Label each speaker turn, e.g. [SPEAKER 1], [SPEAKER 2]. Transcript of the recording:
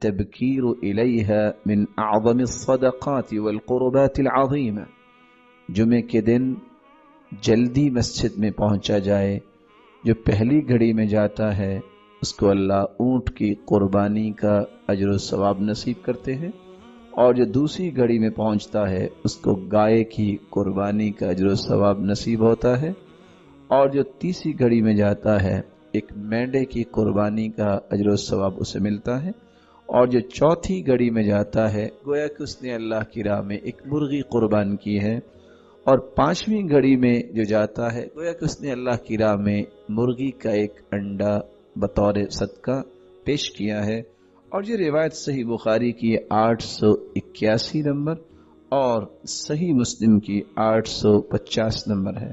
[SPEAKER 1] التبكير إليها من أعظم الصدقات والقربات العظيمة. جمعے کے دن جلدی مسجد میں پہنچا جائے. جو پہلی گھڑی میں جاتا ہے اس کو اللہ اونٹ کی قربانی کا اجر و ثواب نصیب کرتے ہیں، اور جو دوسری گھڑی میں پہنچتا ہے اس کو گائے کی قربانی کا اجر و ثواب نصیب ہوتا ہے، اور جو تیسری گھڑی میں جاتا ہے ایک مینڈے کی قربانی کا اجر و ثواب اسے ملتا ہے، اور جو چوتھی گھڑی میں جاتا ہے گویا کہ اس نے اللہ کی راہ میں ایک مرغی قربان کی ہے، اور پانچویں گھڑی میں جو جاتا ہے گویا کہ اس نے اللہ کی راہ میں مرغی کا ایک انڈا بطور صدقہ پیش کیا ہے. اور یہ روایت صحیح بخاری کی 881 نمبر اور صحیح مسلم کی 850 نمبر ہے.